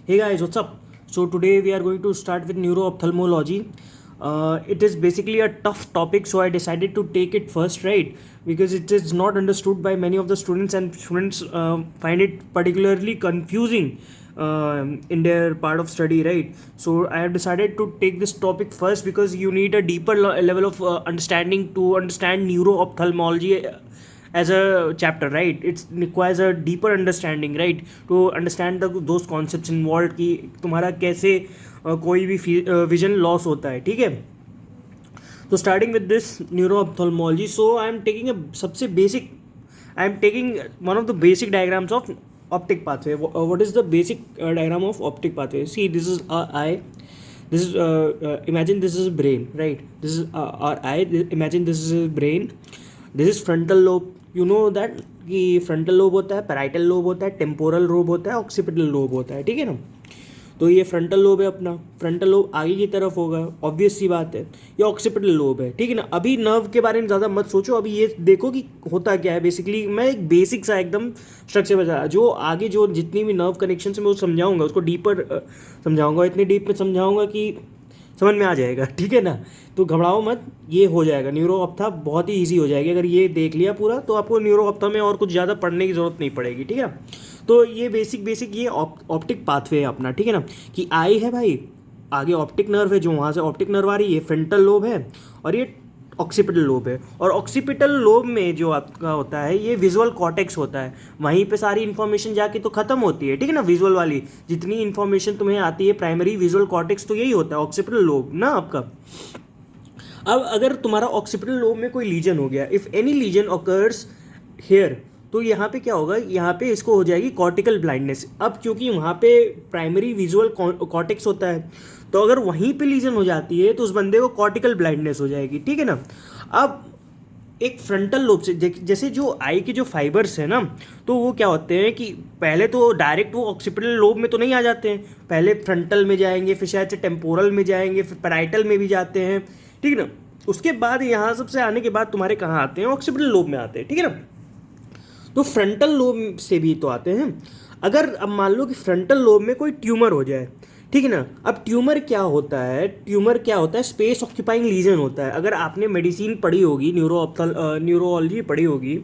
Hey guys, what's up? So today we are going to start with neuro-ophthalmology. It is basically a tough topic, so I decided to take it first, right? Because it is not understood by many of the students, and students find it particularly confusing in their part of study, right? So I have decided to take this topic first because you need a deeper level of understanding to understand neuro-ophthalmology as a chapter, right? It requires a deeper understanding, right, to understand those concepts involved कि तुम्हारा कैसे कोई भी vision loss होता है, ठीक है. तो starting with this neuro ophthalmology, so I am taking सबसे basic, I am taking one of the basic diagrams of optic pathway. What is the basic diagram of optic pathway? See, this is our eye. This is imagine this is brain, right? This is our eye. Imagine this is brain. This is frontal lobe. You know that कि frontal lobe होता है, parietal lobe होता है, temporal lobe होता है, occipital lobe होता है, ठीक है ना. तो ये फ्रंटल लोब है अपना. फ्रंटल लोब आगे की तरफ होगा, ऑब्वियस सी बात है. ये ऑक्सीपिटल लोब है, ठीक है ना. अभी नर्व के बारे में ज़्यादा मत सोचो, अभी ये देखो कि होता क्या है. बेसिकली मैं एक बेसिक सा एकदम स्ट्रक्चर बता, जो आगे जो जितनी भी नर्व कनेक्शन है मैं वो समझाऊंगा, उसको डीपर समझाऊंगा, इतने डीप में समझाऊंगा कि समझ में आ जाएगा, ठीक है ना. तो घबराओ मत, ये हो जाएगा. न्यूरो ऑप्था बहुत ही ईजी हो जाएगी. अगर ये देख लिया पूरा तो आपको न्यूरो ऑप्था में और कुछ ज़्यादा पढ़ने की ज़रूरत नहीं पड़ेगी, ठीक है. तो ये बेसिक ये ऑप्टिक पाथवे है अपना, ठीक है ना. कि आई है भाई, आगे ऑप्टिक नर्व है, जो वहाँ से ऑप्टिक नर्व आ रही है, ये फ्रंटल लोब है और ये ऑक्सीपिटल लोब है. और ऑक्सीपिटल लोब में जो आपका होता है ये विजुअल कॉर्टेक्स होता है. वहीं पे सारी इन्फॉर्मेशन जाके तो खत्म होती है, ठीक है ना. विजुअल वाली जितनी इन्फॉर्मेशन तुम्हें आती है, प्राइमरी विजुअल कॉर्टेक्स, तो यही होता है ऑक्सीपिटल लोब ना आपका. अब अगर तुम्हारा ऑक्सीपिटल लोब में कोई लीजन हो गया, if any lesion occurs here, तो यहाँ पे क्या होगा, यहाँ पे इसको हो जाएगी कॉर्टिकल ब्लाइंडनेस. अब क्योंकि वहाँ पे प्राइमरी विजुअल कॉर्टेक्स होता है, तो अगर वहीं पे लीजन हो जाती है तो उस बंदे को कॉर्टिकल ब्लाइंडनेस हो जाएगी, ठीक है ना. अब एक फ्रंटल लोब से जैसे जो आई के जो फाइबर्स है ना, तो वो क्या होते हैं कि पहले तो डायरेक्ट वो ऑक्सीपिटल लोब में तो नहीं आ जाते हैं, पहले फ्रंटल में जाएंगे, फिर शायद से टेम्पोरल में जाएंगे, फिर पैराइटल में भी जाते हैं, ठीक है ना. उसके बाद यहाँ सबसे आने के बाद तुम्हारे कहाँ आते हैं, ऑक्सीपिटल लोब में आते हैं, ठीक है ना. तो फ्रंटल लोब से भी तो आते हैं. अगर अब मान लो कि फ्रंटल लोब में कोई ट्यूमर हो जाए, ठीक है ना. अब ट्यूमर क्या होता है, ट्यूमर क्या होता है, स्पेस ऑक्यूपाइंग लीजन होता है. अगर आपने मेडिसिन पढ़ी होगी, न्यूरोलॉजी पढ़ी होगी,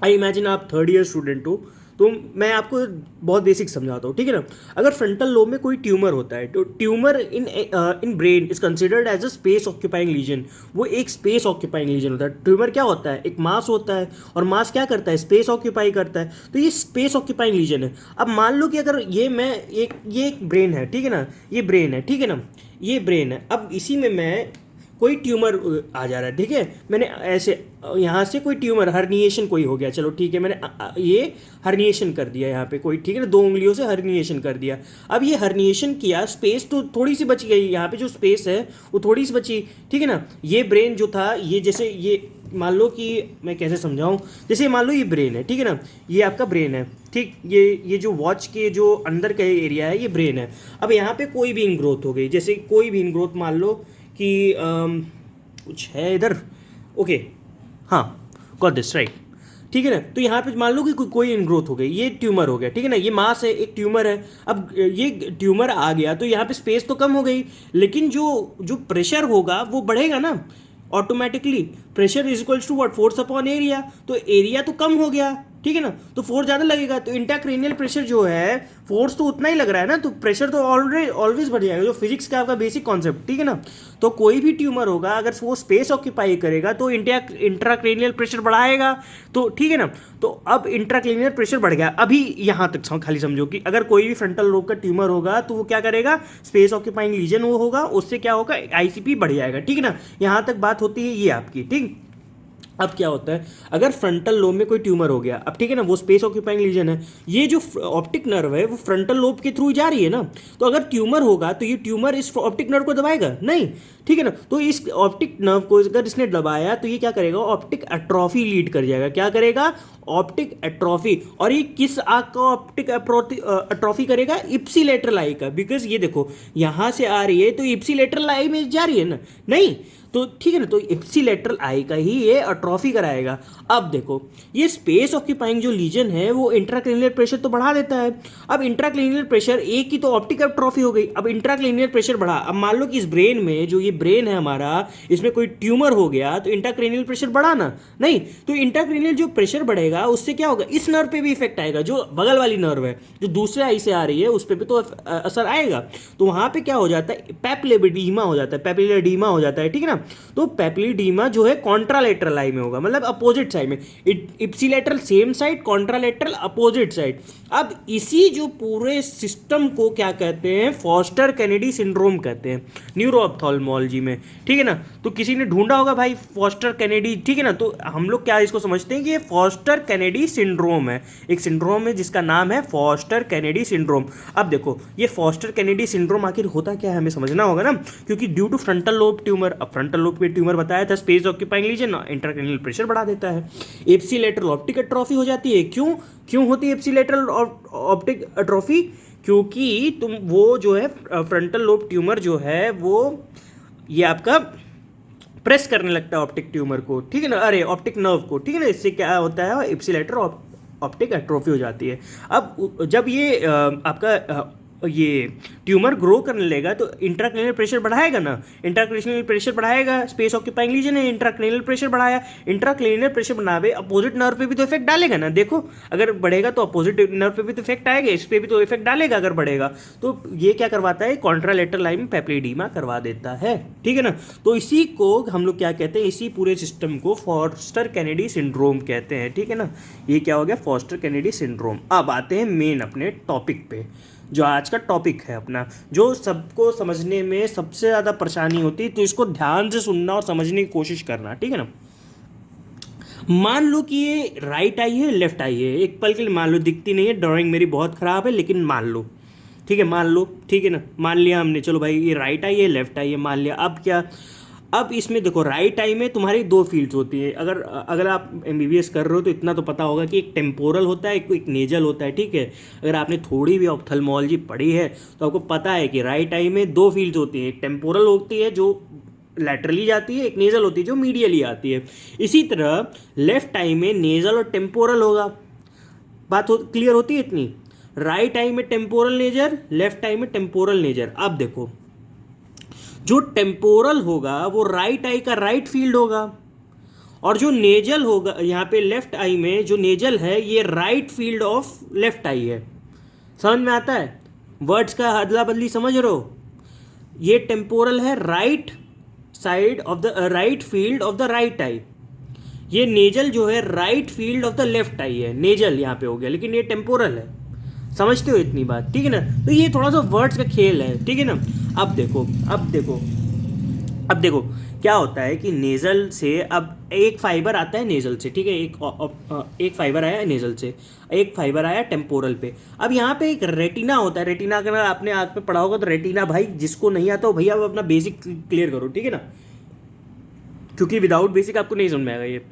आई इमेजिन आप थर्ड ईयर स्टूडेंट हो, तो मैं आपको बहुत बेसिक समझाता हूँ, ठीक है ना. अगर फ्रंटल लोब में कोई ट्यूमर होता है, तो tumour in brain is considered as a space occupying lesion. वो एक स्पेस ऑक्यूपाइंग लीजन होता है. ट्यूमर क्या होता है, एक मास होता है, और मास क्या करता है, स्पेस ऑक्यूपाई करता है. तो ये स्पेस ऑक्यूपाइंग लीजन है. अब मान लो कि अगर ये एक ब्रेन है, ठीक है ना, ये ब्रेन है, ठीक है ना, ये ब्रेन है. अब इसी में मैं कोई ट्यूमर आ जा रहा है, ठीक है. मैंने ऐसे यहाँ से कोई ट्यूमर, हर्निएशन कोई हो गया, चलो ठीक है, मैंने ये हर्निएशन कर दिया यहाँ पे कोई, ठीक है ना, 2 उंगलियों से हर्निएशन कर दिया. अब ये हर्निएशन किया, स्पेस तो थोड़ी सी बच गई, यहाँ पे जो स्पेस है वो थोड़ी सी बची, ठीक है ना. ये ब्रेन जो था, ये जैसे ये मान लो कि मैं कैसे समझाऊँ, जैसे मान लो ये ब्रेन है, ठीक है ना, ये आपका ब्रेन है, ठीक. ये जो वॉच के जो अंदर का एरिया है, ये ब्रेन है. अब यहाँ पे कोई भी इनग्रोथ हो गई, जैसे कोई भी इनग्रोथ, मान लो कि कुछ है इधर, ओके, हाँ, गॉट दिस राइट, ठीक है ना. तो यहाँ पे मान लो कि कोई इनग्रोथ हो गई, ये ट्यूमर हो गया, ठीक है ना. ये मास है, एक ट्यूमर है. अब ये ट्यूमर आ गया तो यहाँ पे स्पेस तो कम हो गई, लेकिन जो प्रेशर होगा वो बढ़ेगा ना automatically. Pressure is equals to what, force upon area. तो एरिया तो कम हो गया, ठीक है ना, तो फोर्स ज़्यादा लगेगा. तो इंट्राक्रैनियल प्रेशर जो है, फोर्स तो उतना ही लग रहा है ना, तो प्रेशर तो ऑलवेज बढ़ जाएगा, जो फिजिक्स का आपका बेसिक कॉन्सेप्ट, ठीक है ना. तो कोई भी ट्यूमर होगा, अगर वो स्पेस ऑक्यूपाई करेगा तो इंट्राक्रैनियल प्रेशर बढ़ाएगा, तो ठीक है ना. तो अब इंट्राक्रैनियल प्रेशर बढ़ गया. अभी यहाँ तक खाली समझो कि अगर कोई भी फ्रंटल लोब का ट्यूमर होगा तो वो क्या करेगा, स्पेस ऑक्यूपाइंग लीजन वो होगा, उससे क्या होगा, आईसीपी बढ़ जाएगा, ठीक है ना. यहाँ तक बात होती है ये आपकी, ठीक. अब क्या होता है, अगर फ्रंटल लोब में कोई ट्यूमर हो गया, अब ठीक है ना, वो स्पेस ऑक्यूपाइंग लीजन है, ये जो ऑप्टिक नर्व है वो फ्रंटल लोब के थ्रू जा रही है ना. तो अगर ट्यूमर होगा तो ये ट्यूमर इस ऑप्टिक नर्व को दबाएगा नहीं, ठीक है ना. तो इस ऑप्टिक नर्व को अगर इसने दबाया तो ये क्या करेगा, ऑप्टिक एट्रोफी लीड कर जाएगा. क्या करेगा, ऑप्टिक एट्रॉफी। और ये किस आँख का ऑप्टिक एट्रॉफी करेगा? इप्सिलेटरल आई का। बिकॉज ये देखो यहाँ से आ रही है तो इप्सिलेटरल आई में जा रही है ना, नहीं तो ठीक है ना, तो इप्सिलेटरल आई का ही ये एट्रॉफी कराएगा। अब देखो ये स्पेस ऑक्यूपाइंग जो लीजन है वो इंट्राक्रेनियल प्रेशर तो बढ़ा देता है। अब इंट्राक्रेनियल प्रेशर एक की तो ऑप्टिक एट्रॉफी हो गई, अब इंट्राक्रेनियल प्रेशर बढ़ा। अब मान लो कि इस ब्रेन में, जो ये ब्रेन है हमारा, इसमें कोई ट्यूमर हो गया तो इंट्राक्रेनियल प्रेशर बढ़ा ना, नहीं तो इंट्राक्रेनियल जो प्रेशर बढ़ेगा उससे क्या होगा, इस नर्व पे भी इफेक्ट आएगा, जो बगल वाली नर्व है जो दूसरे आई से आ रही है उस पर भी तो असर आएगा। तो वहाँ पे क्या हो जाता है, पैपिलोएडिमा हो जाता है, पैपिलोएडिमा हो जाता है, ठीक है ना। तो पैपिलोएडिमा जो है कॉन्ट्रालेटरल आई में होगा, मतलब अपोजिट साइड में। Ipsilateral same side, contralateral opposite side. अब इसी जो पूरे सिस्टम को क्या कहते हैं, फॉस्टर कैनेडी सिंड्रोम कहते हैं न्यूरो ऑप्थेल्मोलॉजी में, ठीक है ना। तो किसी ने ढूंढा होगा भाई फॉस्टर कैनेडी, ठीक है ना। तो हम लोग क्या इसको समझते हैं कि ये फॉस्टर कैनेडी सिंड्रोम है, एक सिंड्रोम है जिसका नाम है फॉस्टर कैनेडी सिंड्रोम। अब देखो ये फॉस्टर कैनेडी सिंड्रोम आखिर होता क्या है हमें समझना होगा ना, क्योंकि due to frontal lobe tumour, अब फ्रंटल लोब पे ट्यूमर बताया था, space occupying lesion, intracranial pressure बढ़ा देता है, एप्सिलेटरल ऑप्टिक एट्रॉफी हो जाती है। क्यों होती है एप्सिलेटरल ऑप्टिक एट्रॉफी? क्योंकि तुम वो जो है फ्रंटल लोब ट्यूमर जो है वो ये आपका प्रेस करने लगता है ऑप्टिक ट्यूमर को, ठीक है ना, अरे ऑप्टिक नर्व को, ठीक है ना। इससे क्या होता है, एप्सिलेटरल ऑप्टिक एट्रोफी हो जाती है। अब जब ये आपका ये ट्यूमर ग्रो करने लगेगा तो इंट्राक्रेनियल प्रेशर बढ़ाएगा ना, इंट्राक्रेनियल प्रेशर बढ़ाएगा, स्पेस ऑक्यूपाइंग लीजन है, इंट्राक्रेनियल प्रेशर बढ़ाया, इंट्राक्रेनियल प्रेशर बनावे अपोजिट नर्व पे भी तो इफेक्ट डालेगा ना। देखो अगर बढ़ेगा तो अपोजिट नर्व पे भी तो इफेक्ट आएगा, इस पे भी तो इफेक्ट डालेगा अगर बढ़ेगा। तो ये क्या करवाता है, कॉन्ट्रालेटरल लाइन में पैपिलोएडिमा करवा देता है, ठीक है ना। तो इसी को हम लोग क्या कहते हैं, इसी पूरे सिस्टम को फॉस्टर कैनेडी सिंड्रोम कहते हैं, ठीक है ना। ये क्या हो गया, फॉस्टर कैनेडी सिंड्रोम। अब आते हैं मेन अपने टॉपिक पे, जो आज का टॉपिक है अपना, जो सबको समझने में सबसे ज़्यादा परेशानी होती है, तो इसको ध्यान से सुनना और समझने की कोशिश करना, ठीक है ना। मान लो कि ये राइट आई है, लेफ्ट आई है, एक पल के लिए मान लो, दिखती नहीं है, ड्राइंग मेरी बहुत ख़राब है, लेकिन मान लो, ठीक है, मान लो, ठीक है ना, मान लिया हमने, चलो भाई ये राइट आई है, लेफ्ट आई है, मान लिया। अब क्या, अब इसमें देखो राइट आई में तुम्हारी दो फील्ड्स होती है। अगर आप एमबीबीएस कर रहे हो तो इतना तो पता होगा कि एक टेम्पोरल होता है, एक नेजल होता है, ठीक है। अगर आपने थोड़ी भी ऑप्थेल्मोलॉजी पढ़ी है तो आपको पता है कि राइट आई में दो फील्ड्स होती हैं, एक टेम्पोरल होती है जो लैटरली जाती है, एक नेजल होती है जो मीडियली आती है। इसी तरह लेफ्ट आई में नेजल और टेम्पोरल होगा। बात क्लियर होती है इतनी, राइट आई में टेम्पोरल नेजर, लेफ्ट आई में टेम्पोरल नेजर। अब देखो जो टेम्पोरल होगा वो राइट आई का राइट फील्ड होगा, और जो नेजल होगा यहाँ पे लेफ्ट आई में जो नेजल है ये right field of left eye है। समझ में आता है, वर्ड्स का अदला बदली समझ रहे हो। ये टेम्पोरल है right side of the right field of the right eye, ये नेजल जो है right field of the left eye है, नेजल यहाँ पे हो गया, लेकिन ये टेम्पोरल है। समझते हो इतनी बात, ठीक है ना। तो ये थोड़ा सा वर्ड्स का खेल है, ठीक है ना। अब देखो क्या होता है कि नेजल से अब एक फाइबर आता है नेजल से, ठीक है, एक फाइबर आया नेजल से, एक फाइबर आया टेम्पोरल पे। अब यहाँ पे एक रेटिना होता है, रेटिना अगर आपने आँख पे पढ़ा होगा तो रेटिना, भाई जिसको नहीं आता हो भैया अब अपना बेसिक क्लियर करो, ठीक है ना, क्योंकि विदाउट बेसिक आपको नहीं समझ में आएगा ये,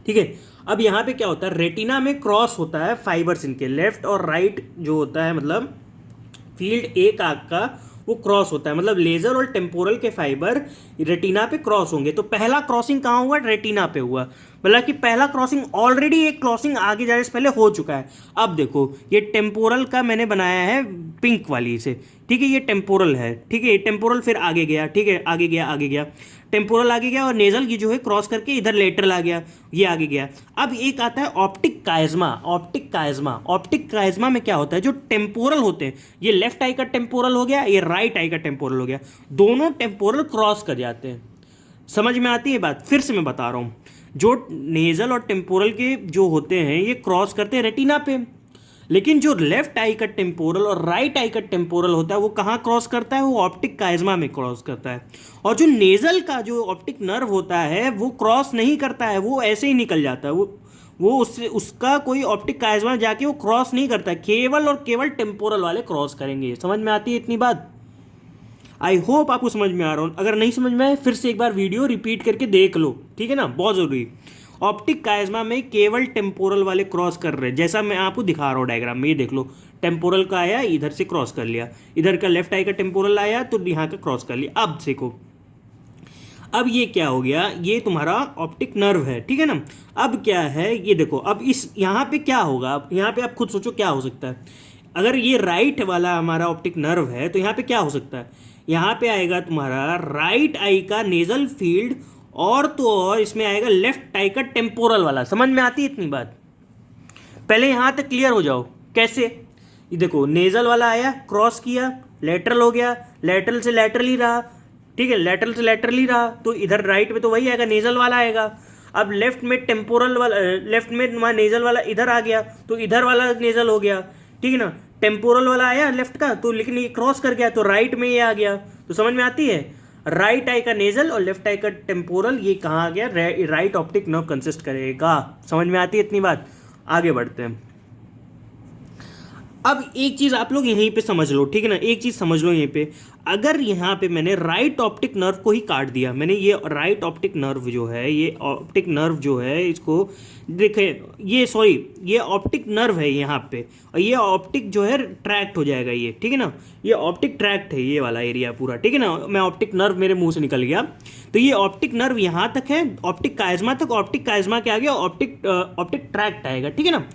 ठीक है। अब यहाँ पे क्या होता है, रेटिना में क्रॉस होता है फाइबर्स, इनके लेफ्ट और राइट जो होता है, मतलब फील्ड एक आँख का वो क्रॉस होता है, मतलब लेजर और टेम्पोरल के फाइबर रेटिना पे क्रॉस होंगे। तो पहला क्रॉसिंग कहाँ हुआ, रेटिना पे हुआ, मतलब कि पहला क्रॉसिंग ऑलरेडी एक क्रॉसिंग आगे जाने से पहले हो चुका है। अब देखो ये टेम्पोरल का मैंने बनाया है पिंक वाली से, ठीक है, ये टेम्पोरल है, ठीक है, ये टेम्पोरल फिर आगे गया, ठीक है, आगे गया टेम्पोरल आगे गया, और नेजल की जो है क्रॉस करके इधर लेटरल आ गया, ये आगे गया। अब एक आता है ऑप्टिक काइज़मा। ऑप्टिक काइज़मा में क्या होता है, जो टेम्पोरल होते हैं, ये लेफ्ट आई का टेम्पोरल हो गया, ये राइट आई का टेम्पोरल हो गया, दोनों टेम्पोरल क्रॉस कर जाते हैं। समझ में आती है बात, फिर से मैं बता रहा हूँ, जो नेजल और टेम्पोरल के जो होते हैं ये क्रॉस करते हैं रेटिना पे, लेकिन जो लेफ्ट आई का टेम्पोरल और राइट आई का टेम्पोरल होता है वो कहाँ क्रॉस करता है, वो ऑप्टिक काइज़मा में क्रॉस करता है। और जो नेजल का जो ऑप्टिक नर्व होता है वो क्रॉस नहीं करता है, वो ऐसे ही निकल जाता है, वो उससे उसका कोई ऑप्टिक काइज़मा जाके वो क्रॉस नहीं करता है, केवल और केवल टेम्पोरल वाले क्रॉस करेंगे। समझ में आती है इतनी बात, आई होप आपको समझ में आ रहा हूँ। अगर नहीं समझ में आए फिर से एक बार वीडियो रिपीट करके देख लो, ठीक है ना, बहुत ज़रूरी। ऑप्टिक काइज्मा में केवल टेम्पोरल वाले क्रॉस कर रहे हैं, जैसा मैं आपको दिखा रहा हूँ डायग्राम में, ये देख लो, टेम्पोरल का आया इधर से क्रॉस कर लिया, इधर का लेफ्ट आई का टेम्पोरल आया तो यहाँ का क्रॉस कर लिया। अब देखो, अब ये क्या हो गया, ये तुम्हारा ऑप्टिक नर्व है, ठीक है ना। अब क्या है, ये देखो, अब इस यहाँ पे क्या होगा, अब यहाँ पे आप खुद सोचो क्या हो सकता है। अगर ये राइट वाला हमारा ऑप्टिक नर्व है तो यहाँ पे क्या हो सकता है, यहाँ पे आएगा तुम्हारा राइट आई का नेजल फील्ड, और तो और इसमें आएगा लेफ्ट आई का टेम्पोरल वाला। समझ में आती है इतनी बात? पहले यहाँ तक क्लियर हो जाओ। कैसे, ये देखो, नेजल वाला आया, क्रॉस किया, लेटरल हो गया, लेटरल से लेटरल ही रहा, ठीक है, लेटरल से लेटरल ही रहा, तो इधर राइट में तो वही आएगा, नेजल वाला आएगा। अब लेफ्ट में टेम्पोरल वाला, लेफ्ट में तुम्हारा नेजल वाला इधर आ गया तो इधर वाला नेजल हो गया, ठीक है ना। टेम्पोरल वाला आया लेफ्ट का, तो लेकिन ये क्रॉस कर गया तो राइट में ये आ गया। तो समझ में आती है, राइट आई का नेजल और लेफ्ट आई का टेम्पोरल, ये कहाँ आ गया, राइट ऑप्टिक नर्व कंसिस्ट करेगा। समझ में आती है इतनी बात? आगे बढ़ते हैं। अब एक चीज़ आप लोग यहीं पे समझ लो, ठीक है ना, एक चीज़ समझ लो यहीं पे, अगर यहाँ पे मैंने राइट ऑप्टिक नर्व को ही काट दिया, मैंने ये राइट ऑप्टिक नर्व जो है, ये ऑप्टिक नर्व जो है, इसको देखे, ये सॉरी, ये ऑप्टिक नर्व है यहाँ पे, और ये ऑप्टिक जो है ट्रैक्ट हो जाएगा ये, ठीक है ना, ये ऑप्टिक ट्रैक्ट है ये वाला एरिया पूरा, ठीक है ना। मैं ऑप्टिक नर्व मेरे मुंह से निकल गया, तो ये ऑप्टिक नर्व यहाँ तक है, ऑप्टिक काइज्मा तक, ऑप्टिक काइज्मा के आगे ऑप्टिक ट्रैक्ट आएगा, ठीक है ना।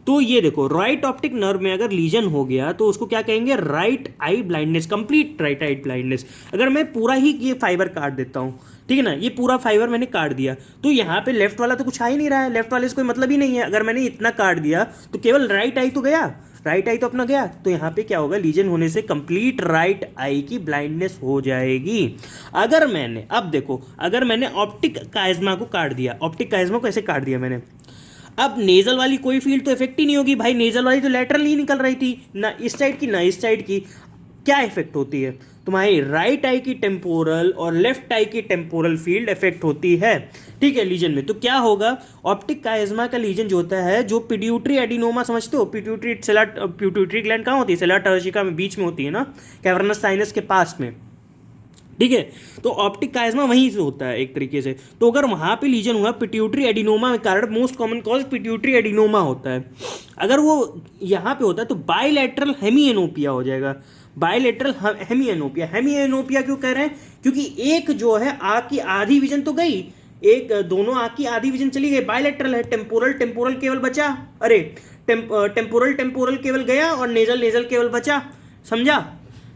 तो ये देखो, राइट ऑप्टिक नर्व में अगर लीजन हो गया तो उसको क्या कहेंगे, right I blindness, complete right I blindness. अगर मैं पूरा ही ये फाइबर काट देता हूँ, ठीक है ना, ये पूरा फाइबर मैंने काट दिया, तो यहाँ पे लेफ्ट वाला तो कुछ आ ही नहीं रहा है, लेफ्ट वाले से कोई मतलब ही नहीं है। अगर मैंने इतना काट दिया तो केवल राइट आई तो गया, राइट आई तो अपना गया, तो यहाँ पे क्या होगा, लीजन होने से कंप्लीट राइट आई की ब्लाइंडनेस हो जाएगी। अगर मैंने, अब देखो, अगर मैंने ऑप्टिक काइज्मा को काट दिया, ऑप्टिक काइज्मा को ऐसे काट दिया मैंने, अब नेजल वाली कोई फील्ड तो इफेक्ट ही नहीं होगी भाई, नेजल वाली तो लेटरल ही निकल रही थी, ना इस साइड की ना इस साइड की। क्या इफेक्ट होती है, तुम्हारी राइट आई की टेम्पोरल और लेफ्ट आई की टेम्पोरल फील्ड इफेक्ट होती है, ठीक है, लीजन में। तो क्या होगा, ऑप्टिक काइज्मा का लीजन जो होता है, जो पिट्यूटरी एडिनोमा, समझते हो, पिट्यूटरी ग्लैंड कहाँ होती है, सेला टर्जिका में बीच में होती है ना, कैवर्नस साइनस के पास में, ठीक है। तो ऑप्टिक काइज्मा वहीं से होता है एक तरीके से। तो अगर वहाँ पे लीजन हुआ पिट्यूटरी एडिनोमा के कारण, most common cause pituitary adenoma होता है। अगर वो यहाँ पे होता है तो बाइलेटरल हेमीएनोपिया हो जाएगा, बाइलेटरल हेमीएनोपिया। हेमीएनोपिया क्यों कह रहे हैं, क्योंकि एक जो है आँख की आधी विजन तो गई, एक दोनों आँख की आधी विजन चली गई, बाइलेटरल है, टेम्पोरल केवल बचा, अरे टेम्पोरल केवल गया और नेजल केवल बचा, समझा,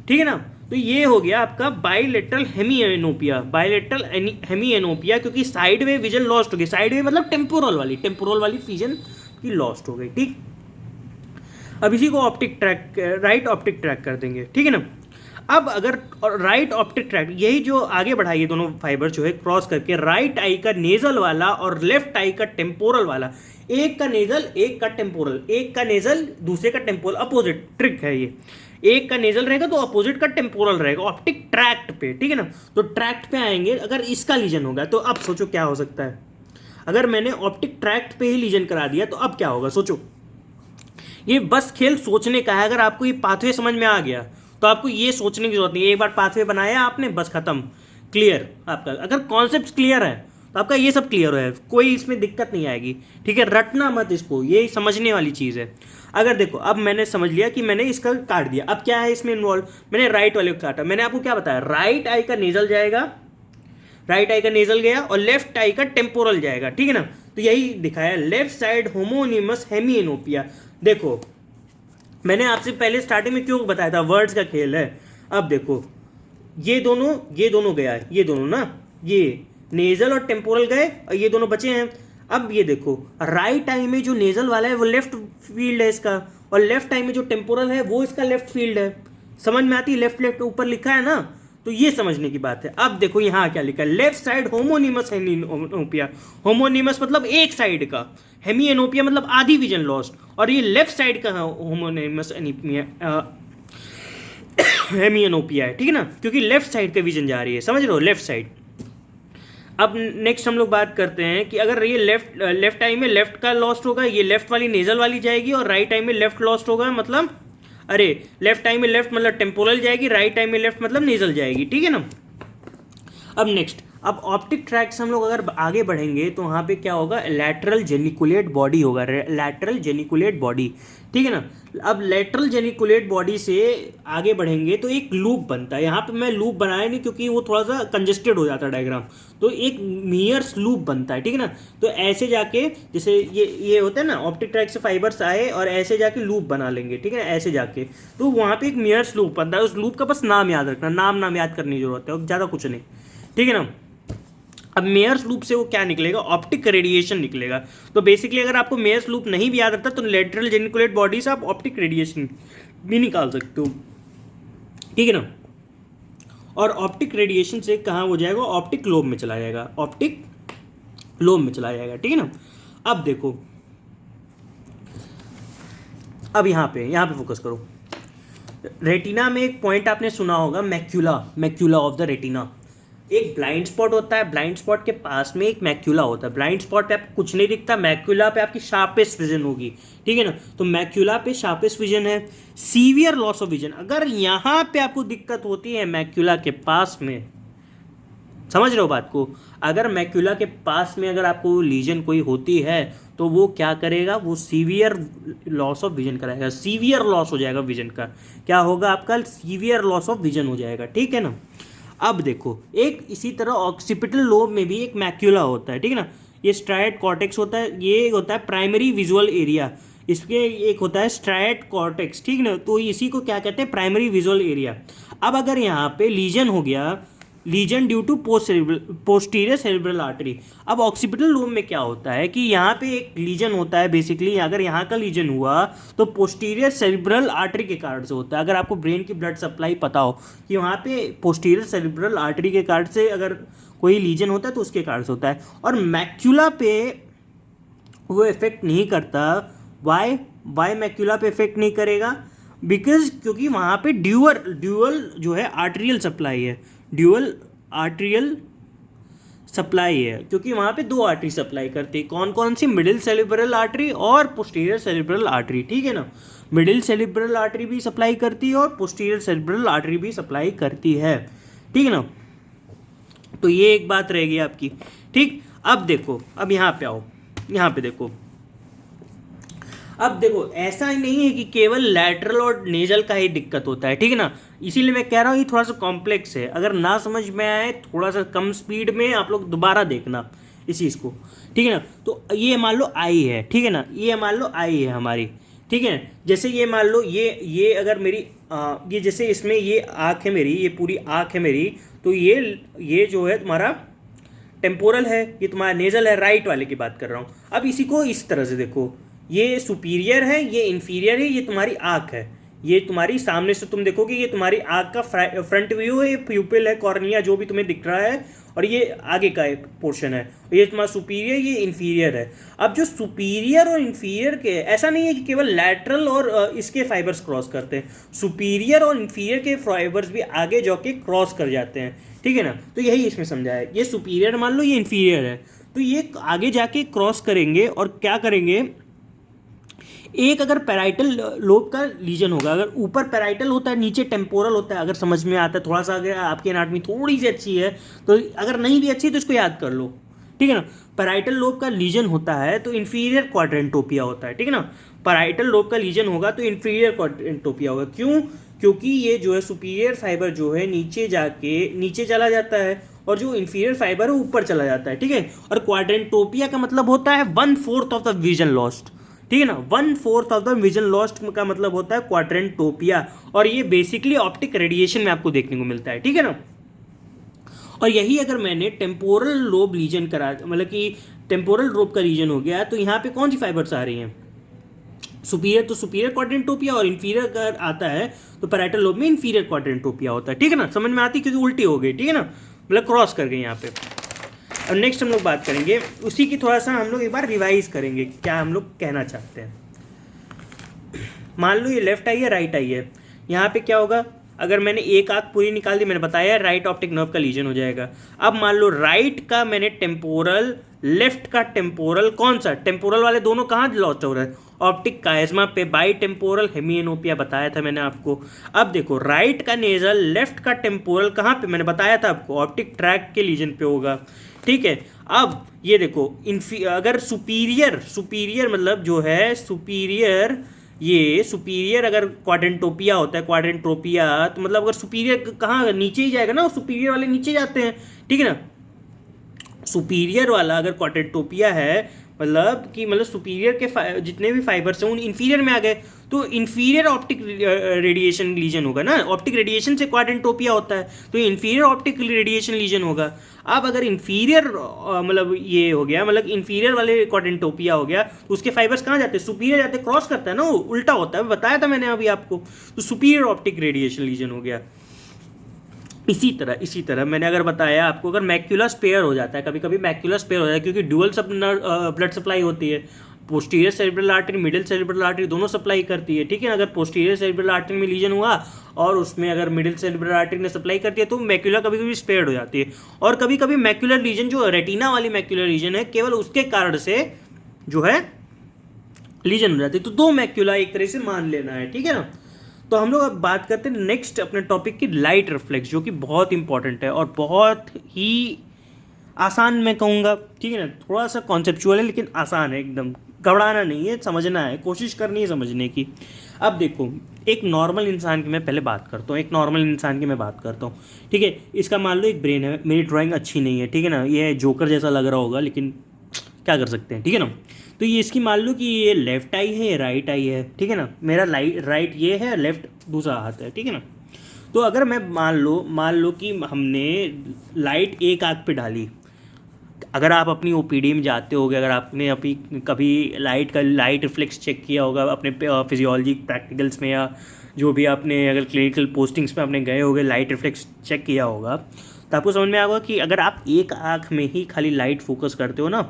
ठीक है ना। तो ये हो गया आपका बाइलेटरल हेमीएनोपिया, बाइलेटरल हेमीएनोपिया, क्योंकि साइड में विजन लॉस्ट हो गई, साइड में मतलब टेम्पोरल वाली विजन की लॉस्ट हो गई, ठीक। अब इसी को optic track, right optic track कर देंगे, ठीक है ना। अब अगर राइट ऑप्टिक ट्रैक, यही जो आगे बढ़ाइए दोनों फाइबर जो है क्रॉस करके, राइट आई का नेजल वाला और लेफ्ट आई का टेम्पोरल वाला, एक का नेजल एक का टेम्पोरल, एक का नेजल दूसरे का टेम्पोरल, अपोजिट ट्रिक है ये, एक का नेजल रहेगा तो अपोजिट का टेम्पोरल रहेगा ऑप्टिक ट्रैक्ट पे, ठीक है ना। तो ट्रैक्ट पे आएंगे, अगर इसका लीजन होगा तो अब सोचो क्या हो सकता है। अगर मैंने ऑप्टिक ट्रैक्ट पे ही लीजन करा दिया तो अब क्या होगा, सोचो। ये बस खेल सोचने का है, अगर आपको ये पाथवे समझ में आ गया तो आपको ये सोचने की जरूरत नहीं, एक बार पाथवे बनाया आपने, बस खत्म, क्लियर आपका। अगर कॉन्सेप्ट क्लियर है तो आपका ये सब क्लियर है, कोई इसमें दिक्कत नहीं आएगी, ठीक है, रटना मत इसको, ये समझने वाली चीज़ है। अगर देखो, अब मैंने समझ लिया कि मैंने इसका काट दिया, अब क्या है इसमें इन्वॉल्व, मैंने राइट वाले को काटा, मैंने आपको क्या बताया, राइट आई का नेजल जाएगा, राइट आई का नेजल गया और लेफ्ट आई का टेम्पोरल जाएगा, ठीक है ना। तो यही दिखाया, लेफ्ट साइड होमोनिमस हेमीएनोपिया। देखो मैंने आपसे पहले स्टार्टिंग में क्यों बताया था, वर्ड्स का खेल है। अब देखो, ये दोनों गया है, ये दोनों ना, ये नेजल और टेम्पोरल गए और ये दोनों बचे हैं। अब ये देखो, राइट आई में जो नेजल वाला है वो लेफ्ट फील्ड है इसका, और लेफ्ट आई में जो टेम्पोरल है वो इसका लेफ्ट फील्ड है। समझ में आती है, लेफ्ट ऊपर लिखा है ना, तो ये समझने की बात है। अब देखो यहाँ क्या लिखा है, लेफ्ट साइड होमोनिमस हेमीएनोपिया, होमोनिमस मतलब एक साइड का, हेमीएनोपिया मतलब आधी विजन लॉस्ट, और ये लेफ्ट साइड का होमोनिमस हेमीएनोपिया है, ठीक है ना, क्योंकि लेफ्ट साइड का विजन जा रही है, समझ रहे हो, लेफ्ट साइड। अब नेक्स्ट हम लोग बात करते हैं कि अगर ये लेफ्ट आई में लेफ्ट का लॉस्ट होगा, ये लेफ्ट वाली नेजल वाली जाएगी, और राइट आई में लेफ्ट लॉस्ट होगा, मतलब अरे लेफ्ट आई में लेफ्ट मतलब टेम्पोरल जाएगी, राइट आई में लेफ्ट मतलब नेजल जाएगी, ठीक है ना। अब नेक्स्ट, अब ऑप्टिक ट्रैक से हम लोग अगर आगे बढ़ेंगे तो वहाँ पे क्या होगा, लैटरल जेनिकुलेट बॉडी होगा, लैटरल जेनिकुलेट बॉडी, ठीक है ना। अब लैटरल जेनिकुलेट बॉडी से आगे बढ़ेंगे तो एक लूप बनता है, यहाँ पे मैं लूप बनाया नहीं क्योंकि वो थोड़ा सा कंजेस्टेड हो जाता है डायग्राम, तो एक मियर्स लूप बनता है, ठीक है ना। तो ऐसे जाके जैसे ये होता है ना, ऑप्टिक ट्रैक से फाइबर्स आए और ऐसे जाके लूप बना लेंगे, ठीक है, ऐसे जाके, तो वहाँ पे एक मियर्स लूप बनता है। उस लूप का बस नाम याद रखना, नाम याद करने की जरूरत है और ज़्यादा कुछ नहीं, ठीक है ना। अब मेयर्स लूप से वो क्या निकलेगा, ऑप्टिक रेडिएशन निकलेगा। तो बेसिकली अगर आपको मेयर्स लूप नहीं भी याद रहता तो लेटरल जेनिकुलेट बॉडी से आप ऑप्टिक रेडिएशन भी निकाल सकते हो, ठीक है ना। और ऑप्टिक रेडिएशन से कहाँ हो जाएगा, ऑप्टिक लोब में चला जाएगा, ऑप्टिक लोब में चला जाएगा, ठीक है ना। अब देखो, अब यहाँ पे फोकस करो। रेटिना में एक पॉइंट आपने सुना होगा, मैक्यूला ऑफ द रेटिना। एक ब्लाइंड स्पॉट होता है, ब्लाइंड स्पॉट के पास में एक मैक्यूला होता है। ब्लाइंड स्पॉट पे आपको कुछ नहीं दिखता, मैक्यूला पे आपकी शार्पेस्ट विजन होगी, ठीक है ना। तो मैक्यूला पे शार्पेस्ट विजन है। सीवियर लॉस ऑफ विजन, अगर यहाँ पे आपको दिक्कत होती है मैक्यूला के पास में, समझ रहे हो बात को, अगर मैक्यूला के पास में अगर आपको लीजन कोई होती है तो वो क्या करेगा, वो सीवियर लॉस ऑफ विजन कराएगा, सीवियर लॉस हो जाएगा विजन का, क्या होगा आपका, सीवियर लॉस ऑफ विजन हो जाएगा, ठीक है ना। अब देखो, एक इसी तरह ऑक्सीपिटल लोब में भी एक मैक्यूला होता है, ठीक है ना। ये स्ट्राइड कॉर्टेक्स होता है, ये होता है प्राइमरी विजुअल एरिया, इसके एक होता है स्ट्राइड कॉर्टेक्स, ठीक है ना। तो इसी को क्या कहते हैं, प्राइमरी विजुअल एरिया। अब अगर यहाँ पे लीजन हो गया, lesion due to posterior cerebral artery. अब ऑक्सीपिटल लोब में क्या होता है कि यहाँ पे एक लीजन होता है, बेसिकली अगर यहाँ का लीजन हुआ तो पोस्टीरियर सेरेब्रल आर्टरी के कारण से होता है। अगर आपको ब्रेन की ब्लड सप्लाई पता हो कि वहाँ पे पोस्टीरियर सेरेब्रल आर्टरी के कारण से अगर कोई लीजन होता है तो उसके कारण से होता है। और मैक्यूला पे वो इफेक्ट नहीं करता। वाई मैक्यूला पे इफेक्ट नहीं करेगा, बिकॉज क्योंकि वहाँ पे ड्यूअल जो है आर्टरियल सप्लाई है, ड्यूअल आर्टरियल सप्लाई है, क्योंकि वहाँ पे दो आर्टरी सप्लाई करती है। कौन कौन सी, मिडिल सेरिब्रल आर्टरी और पोस्टीरियर सेरिब्रल आर्टरी, ठीक है ना। मिडिल सेरिब्रल आर्टरी भी सप्लाई करती है और पोस्टीरियर सेरिब्रल आर्टरी भी सप्लाई करती है, ठीक है ना। तो ये एक बात रहेगी आपकी, ठीक। अब देखो, अब यहाँ पे आओ, यहाँ पे देखो, अब देखो ऐसा ही नहीं है कि केवल लैटरल और नेजल का ही दिक्कत होता है, ठीक है ना। इसीलिए मैं कह रहा हूँ ये थोड़ा सा कॉम्प्लेक्स है, अगर ना समझ में आए थोड़ा सा कम स्पीड में आप लोग दोबारा देखना इस चीज़ को, ठीक है ना। तो ये मान लो आई है, ठीक है ना, ये मान लो आई है हमारी, ठीक है। जैसे ये मान लो ये अगर मेरी ये जैसे इसमें ये आँख है मेरी, ये पूरी आँख है मेरी, तो ये जो है तुम्हारा टेम्पोरल है, ये तुम्हारा नेजल है, राइट वाले की बात कर रहा हूँ। अब इसी को इस तरह से देखो, ये सुपीरियर है, ये इन्फीरियर है, ये तुम्हारी आँख है, ये तुम्हारी सामने से तुम देखोगे ये तुम्हारी आँख का फ्रंट व्यू है, ये प्यूपिल है, कॉर्निया जो भी तुम्हें दिख रहा है, और ये आगे का पोर्शन है, ये तुम्हारा सुपीरियर, ये इन्फीरियर है। अब जो सुपीरियर और इन्फीरियर के, ऐसा नहीं है कि केवल लैटरल और इसके फाइबर्स क्रॉस करते हैं, सुपीरियर और इन्फीरियर के फाइबर्स भी आगे जाके क्रॉस कर जाते हैं, ठीक है ना। तो यही इसमें समझा है, ये सुपीरियर मान लो, ये इन्फीरियर है, तो ये आगे जाके क्रॉस करेंगे और क्या करेंगे, एक अगर पैराइटल लोब का लीजन होगा, अगर ऊपर पैराइटल होता है नीचे टेम्पोरल होता है, अगर समझ में आता है थोड़ा सा, अगर आपकी एनाटॉमी थोड़ी सी अच्छी है तो, अगर नहीं भी अच्छी है तो इसको याद कर लो, ठीक है ना। पैराइटल लोब का लीजन होता है तो इन्फीरियर क्वाड्रेंटोपिया होता है, ठीक है ना। पैराइटल लोब का लीजन होगा तो इन्फीरियर क्वाड्रेंटोपिया होगा, क्यों, क्योंकि ये जो है सुपीरियर फाइबर जो है नीचे जाके नीचे चला जाता है और जो इन्फीरियर फाइबर है ऊपर चला जाता है, ठीक है। और क्वाड्रेंटोपिया का मतलब होता है 1/4 ऑफ द विजन लॉस्ट, ठीक है ना। 1/4 ऑफ द विजन लॉस्ट का मतलब होता है क्वाड्रेंटोपिया, और ये बेसिकली ऑप्टिक रेडिएशन में आपको देखने को मिलता है, ठीक है ना। और यही अगर मैंने टेम्पोरल लोब लीजन करा, मतलब कि टेम्पोरल लोब का लीजन हो गया, तो यहाँ पे कौन सी फाइबर्स आ रही हैं, सुपीरियर, तो सुपीरियर क्वाड्रेंटोपिया, और इन्फीरियर अगर आता है तो पैराइटल लोब में इन्फीरियर क्वाड्रेंटोपिया होता है, ठीक है ना। समझ में आती, क्योंकि उल्टी हो गई, ठीक है ना, मतलब क्रॉस कर गई यहाँ पे। अब नेक्स्ट हम लोग बात करेंगे उसी की, थोड़ा सा हम लोग एक बार रिवाइज करेंगे क्या हम लोग कहना चाहते हैं। मान लो ये लेफ्ट आई है, राइट आई है, यहाँ पे क्या होगा, अगर मैंने एक आँख पूरी निकाल दी, मैंने बताया राइट ऑप्टिक नर्व का लीजन हो जाएगा। अब मान लो राइट का मैंने टेम्पोरल, लेफ्ट का टेम्पोरल, कौन सा टेम्पोरल वाले दोनों कहाँ लॉस्ट हो रहे हैं, ऑप्टिक कायस्मा पे, बाई टेम्पोरल हेमिएनोपिया बताया था मैंने आपको। अब देखो राइट का नेजल, लेफ्ट का टेम्पोरल कहाँ पे, मैंने बताया था आपको ऑप्टिक ट्रैक के लीजन पे होगा, ठीक है। अब ये देखो अगर सुपीरियर सुपीरियर मतलब जो है सुपीरियर, ये सुपीरियर अगर क्वाड्रेंटोपिया होता है, क्वाड्रेंट्रोपिया, तो मतलब अगर सुपीरियर कहाँ नीचे ही जाएगा ना, सुपीरियर वाले नीचे जाते हैं, ठीक है ना। सुपीरियर वाला अगर क्वाड्रेंटोपिया है मतलब कि मतलब सुपीरियर के जितने भी फाइबर्स हैं उन इन्फीरियर में आ गए, तो इन्फीरियर ऑप्टिक रेडिएशन लीजन होगा ना। ऑप्टिक रेडिएशन से क्वाड्रेंटोपिया होता है, तो ये इन्फीरियर ऑप्टिक रेडिएशन लीजन होगा। अब अगर इन्फीरियर मतलब ये हो गया, मतलब इन्फीरियर वाले क्वाड्रेंटोपिया हो गया, तो उसके फाइबर्स कहाँ जाते हैं, सुपीरियर जाते, क्रॉस करता है ना, उल्टा होता है, बताया था मैंने अभी आपको। तो सुपीरियर ऑप्टिक रेडिएशन लीजन हो गया। इसी तरह मैंने अगर बताया आपको, अगर मैक्यूलर स्पेयर हो जाता है, कभी कभी मैक्यूलर स्पेयर हो जाता है क्योंकि ड्यूअल ब्लड सप्लाई होती है, posterior cerebral artery, middle cerebral artery दोनों सप्लाई करती है, ठीक है। अगर पोस्टीरियर सेरेब्रल आर्टरी में लीजन हुआ और उसमें अगर मिडिल सेरेब्रल आर्टरी ने सप्लाई करती है तो मैक्यूलर कभी कभी स्पेयर्ड हो जाती है। और कभी कभी मैक्यूलर लीजन जो रेटिना वाली मैक्यूलर लीजन है, केवल उसके कारण से जो है लीजन हो जाती है। तो दो मैक्यूला एक तरह से मान लेना है, ठीक है ना। तो हम लोग अब बात करते हैं नेक्स्ट अपने टॉपिक की, लाइट रिफ्लेक्स, जो कि बहुत इंपॉर्टेंट है और बहुत ही आसान मैं कहूँगा, ठीक है ना। थोड़ा सा कॉन्सेप्चुअल है लेकिन आसान है एकदम, घबराना नहीं है, समझना है, कोशिश करनी है समझने की। अब देखो एक नॉर्मल इंसान की मैं पहले बात करता हूँ, एक नॉर्मल इंसान की मैं बात करता हूँ, ठीक है। इसका मान लो एक ब्रेन है, मेरी ड्राइंग अच्छी नहीं है, ठीक है ना, ये जोकर जैसा लग रहा होगा लेकिन क्या कर सकते हैं, ठीक है ना। तो ये इसकी मान लो कि ये लेफ्ट आई है, ये राइट आई है, ठीक है ना। मेरा राइट ये है, लेफ्ट दूसरा हाथ है, ठीक है ना। तो अगर मैं मान लो कि हमने लाइट एक आँख पे डाली, अगर आप अपनी ओपीडी में जाते होगे, अगर आपने अभी कभी लाइट रिफ्लेक्स चेक किया होगा अपने फिजियोलॉजी प्रैक्टिकल्स में, या जो भी आपने अगर क्लिनिकल पोस्टिंग्स में आपने गए होगे, लाइट रिफ्लेक्स चेक किया होगा, तो आपको समझ में आएगा कि अगर आप एक आँख में ही खाली लाइट फोकस करते हो ना,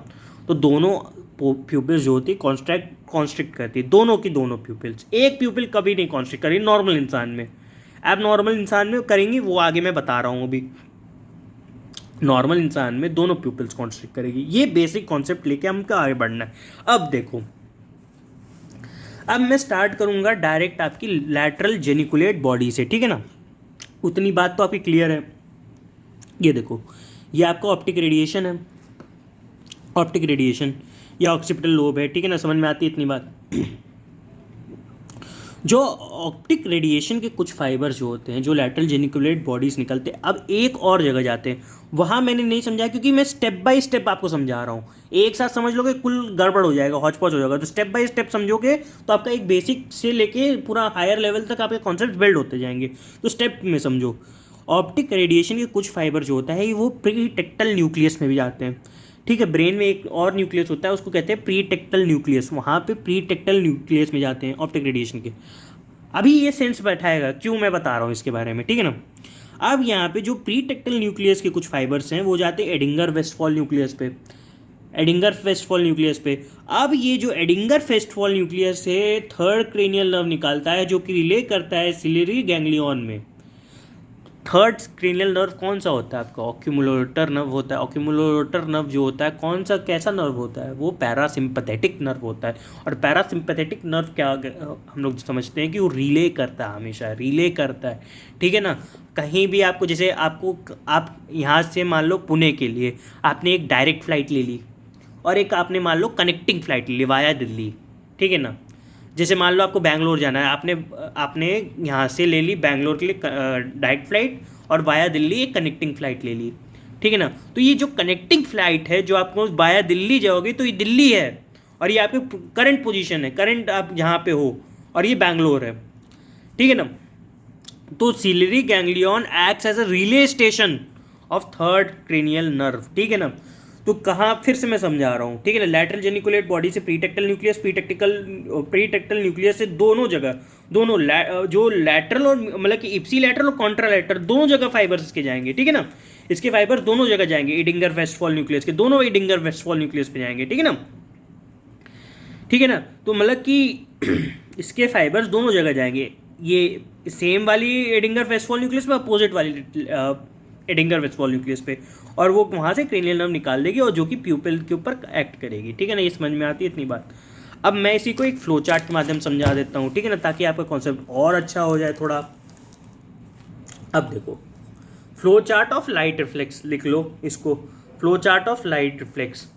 तो दोनों प्यूपिल्स जो होती है कॉन्स्ट्रिक्ट करती है, दोनों की दोनों प्यूपिल्स। एक प्यूपिल कभी नहीं कॉन्स्ट्रिक्ट करेगी नॉर्मल इंसान में, अब नॉर्मल इंसान में करेंगी, वो आगे मैं बता रहा हूँ अभी। नॉर्मल इंसान में दोनों प्यूपिल्स कॉन्स्ट्रिक्ट करेगी। ये बेसिक कॉन्सेप्ट लेके हमको आगे बढ़ना है। अब देखो, अब मैं स्टार्ट करूंगा डायरेक्ट आपकी लैटरल जेनिकुलेट बॉडी से, ठीक है ना। उतनी बात तो आपकी क्लियर है। ये देखो, ये आपका ऑप्टिक रेडिएशन है, ऑप्टिक रेडिएशन, या ऑक्सीपिटल लोब है, ठीक है ना, समझ में आती है इतनी बात। जो ऑप्टिक रेडिएशन के कुछ फाइबर्स जो होते हैं, जो लैटरल जेनिकुलेट बॉडीज निकलते हैं, अब एक और जगह जाते हैं, वहाँ मैंने नहीं समझाया क्योंकि मैं स्टेप बाय स्टेप आपको समझा रहा हूँ। एक साथ समझ लोगे कुल गड़बड़ हो जाएगा, हौच पौच हो जाएगा। तो स्टेप बाय स्टेप समझोगे तो आपका एक बेसिक से लेके पूरा हायर लेवल तक आपके कॉन्सेप्ट बिल्ड होते जाएंगे। तो स्टेप में समझो, ऑप्टिक रेडिएशन के कुछ फाइबर जो होता है वो प्री टेक्टल न्यूक्लियस में भी जाते हैं, ठीक है। ब्रेन में एक और न्यूक्लियस होता है, उसको कहते हैं प्री टेक्टल न्यूक्लियस, वहाँ पे प्री टेक्टल न्यूक्लियस में जाते हैं ऑप्टिक रेडिएशन के। अभी ये सेंस बैठाएगा क्यों मैं बता रहा हूँ इसके बारे में, ठीक है ना। अब यहाँ पे जो प्री टेक्टल न्यूक्लियस के कुछ फाइबर्स हैं वो जाते हैं एडिंगर वेस्टफॉल न्यूक्लियस पे, एडिंगर वेस्टफॉल न्यूक्लियस पे। अब ये जो एडिंगर वेस्टफॉल न्यूक्लियस से थर्ड क्रेनियल नर्व निकालता है, जो कि रिले करता है सिलियरी गैंग्लियन में। थर्ड क्रेनियल नर्व कौन सा होता है आपका, ऑक्यूमुलेटर नर्व होता है। ऑक्यूमुलेटर नर्व जो होता है कौन सा कैसा नर्व होता है, वो पैरासिम्पथेटिक नर्व होता है। और पैरासिम्पथेटिक नर्व क्या हम लोग समझते हैं कि वो रिले करता है, हमेशा रिले करता है, ठीक है ना। कहीं भी आपको, जैसे आप यहाँ से मान लो पुणे के लिए आपने एक डायरेक्ट फ्लाइट ले ली और एक आपने मान लो कनेक्टिंग फ्लाइट ले ली वाया दिल्ली, ठीक है ना। जैसे मान लो आपको बैंगलोर जाना है, आपने यहाँ से ले ली बैंगलोर के लिए डायरेक्ट फ्लाइट और वाया दिल्ली एक कनेक्टिंग फ़्लाइट ले ली, ठीक है ना। तो ये जो कनेक्टिंग फ़्लाइट है, जो आपको वाया दिल्ली जाओगे तो ये दिल्ली है और ये आपकी करंट पोजीशन है, करंट आप यहाँ पे हो, और ये बैंगलोर है, ठीक है ना। तो ciliary ganglion acts as a relay station of third cranial nerve, ठीक है ना। तो कहाँ फिर से मैं समझा रहा हूँ, ठीक है ना। लैटरल जेनिकुलेट बॉडी से प्रीटेक्टल न्यूक्लियस, प्रीटेक्टल न्यूक्लियस से दोनों जगह, जो लैटरल और मतलब कि इप्सी लैटरल और कॉन्ट्रा लैटरल दोनों जगह फाइबर्स इसके जाएंगे, ठीक है ना। इसके फाइबर्स दोनों जगह जाएंगे, एडिंगर वेस्टफॉल न्यूक्लियस के दोनों एडिंगर वेस्टफॉल न्यूक्लियस पे जाएंगे, ठीक है ना, ठीक है ना। तो मतलब कि इसके फाइबर्स दोनों जगह जाएंगे, ये सेम वाली एडिंगर वेस्टफॉल न्यूक्लियस पे, अपोजिट वाली एडिंगर वेस्टफॉल न्यूक्लियस पे, और वो वहाँ से क्रेनियल नर्व निकाल देगी और जो कि प्यूपिल के ऊपर एक्ट करेगी, ठीक है ना। ये समझ में आती है इतनी बात। अब मैं इसी को एक फ्लो चार्ट के माध्यम से समझा देता हूँ, ठीक है ना, ताकि आपका कॉन्सेप्ट और अच्छा हो जाए थोड़ा। अब देखो, flow chart of light reflex लिख लो इसको, flow chart of light reflex.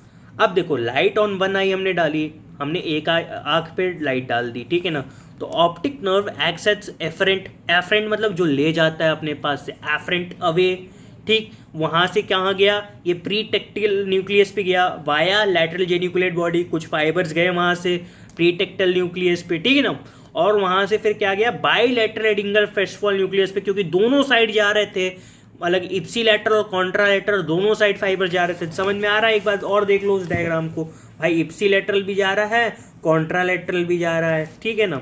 अब देखो, लाइट ऑन वन आई हमने डाली, हमने एक आँख पे लाइट डाल दी, ठीक है ना। तो optic nerve acts as afferent, afferent मतलब जो ले जाता है अपने पास से, एफरेंट अवे, ठीक। वहाँ से कहाँ गया, ये प्री टेक्टिकल न्यूक्लियस पे गया, वाया लैटरल जेनिकुलेट बॉडी, कुछ फाइबर्स गए वहाँ से प्री टेक्टल न्यूक्लियस पे, ठीक है ना। और वहाँ से फिर क्या गया, बाईलैटरल एडिंगल फेस्टफॉल न्यूक्लियस पे, क्योंकि दोनों साइड जा रहे थे, अलग इप्सी लेटरल और कॉन्ट्रा लेटरल दोनों साइड फाइबर जा रहे थे। समझ में आ रहा है? एक बात और देख लो उस डायग्राम को, भाई इप्सी लेटरल भी जा रहा है, कॉन्ट्रा लेटरल भी जा रहा है, ठीक है ना।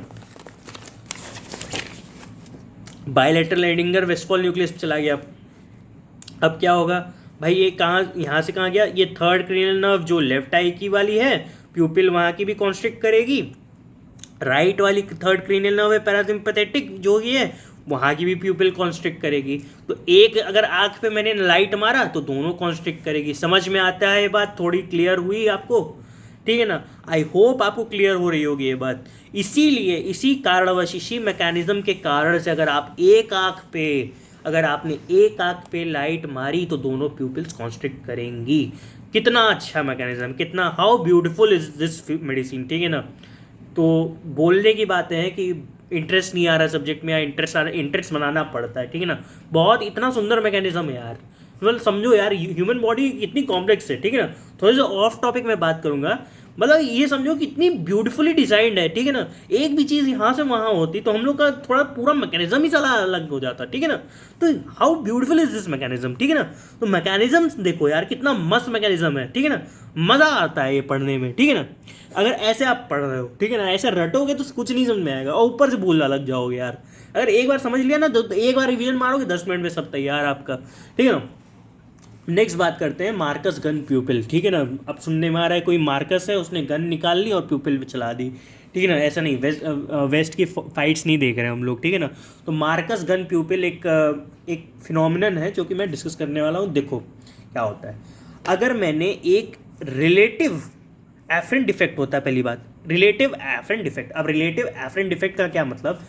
बाईलैटरल एडिंगर वेस्टफॉल न्यूक्लियस चला गया। अब क्या होगा भाई, ये कहाँ, यहाँ से कहाँ गया, ये थर्ड क्रेनियल नर्व जो लेफ्ट आई की वाली है, प्यूपिल वहाँ की भी कॉन्स्ट्रिक्ट करेगी। राइट वाली थर्ड क्रेनियल नर्व है पैरासिम्पैथेटिक जो ये है, वहाँ की भी प्यूपिल कॉन्स्ट्रिक्ट करेगी। तो एक अगर आँख पे मैंने लाइट मारा तो दोनों कॉन्स्ट्रिक्ट करेगी। समझ में आता है ये बात? थोड़ी क्लियर हुई आपको? ठीक है ना। आई होप आपको क्लियर हो रही होगी ये बात। इसीलिए इसी कारणवश, इसी मैकेनिज्म के कारण से अगर आप एक आँख पे, अगर आपने एक आँख पे लाइट मारी तो दोनों प्यूपिल्स कॉन्स्ट्रिक्ट करेंगी। कितना अच्छा मैकेनिज्म, कितना, how beautiful is this medicine, ठीक है ना। तो बोलने की बातें हैं कि इंटरेस्ट नहीं आ रहा सब्जेक्ट में, या इंटरेस्ट बनाना पड़ता है, ठीक है ना। बहुत इतना सुंदर मैकेनिज्म है यार, मतलब समझो यार, ह्यूमन बॉडी इतनी कॉम्प्लेक्स है, ठीक है ना। थोड़ी सी ऑफ टॉपिक में बात करूंगा, मतलब ये समझो कि इतनी ब्यूटीफुली डिजाइंड है, ठीक है ना। एक भी चीज़ यहाँ से वहाँ होती तो हम लोग का थोड़ा पूरा मैकेनिज्म ही साला अलग हो जाता, ठीक है ना। तो how beautiful is this mechanism, ठीक है ना। तो मैकेनिज्म देखो यार, कितना मस्त मैकेनिज्म है, ठीक है ना। मज़ा आता है ये पढ़ने में, ठीक है ना। अगर ऐसे आप पढ़ रहे हो, ठीक है ना, ऐसे रटोगे तो कुछ नहीं समझ में आएगा, और ऊपर से बोलना लग जाओगे यार। अगर एक बार समझ लिया ना तो एक बार रिवीजन मारोगे 10 मिनट में सब तैयार आपका, ठीक है ना। नेक्स्ट बात करते हैं मार्कस गन प्यूपिल, ठीक है ना। अब सुनने में आ रहा है कोई मार्कस है, उसने गन निकाल ली और प्यूपिल पे चला दी, ठीक है ना। ऐसा नहीं, वेस्ट की फाइट्स नहीं देख रहे हैं हम लोग, ठीक है ना। तो मार्कस गन प्यूपिल एक फिनोमिनन है जो कि मैं डिस्कस करने वाला हूँ। देखो क्या होता है, अगर मैंने एक रिलेटिव एफरेंट डिफेक्ट होता है, पहली बात रिलेटिव एफरेंट डिफेक्ट। अब रिलेटिव एफरेंट डिफेक्ट का क्या मतलब,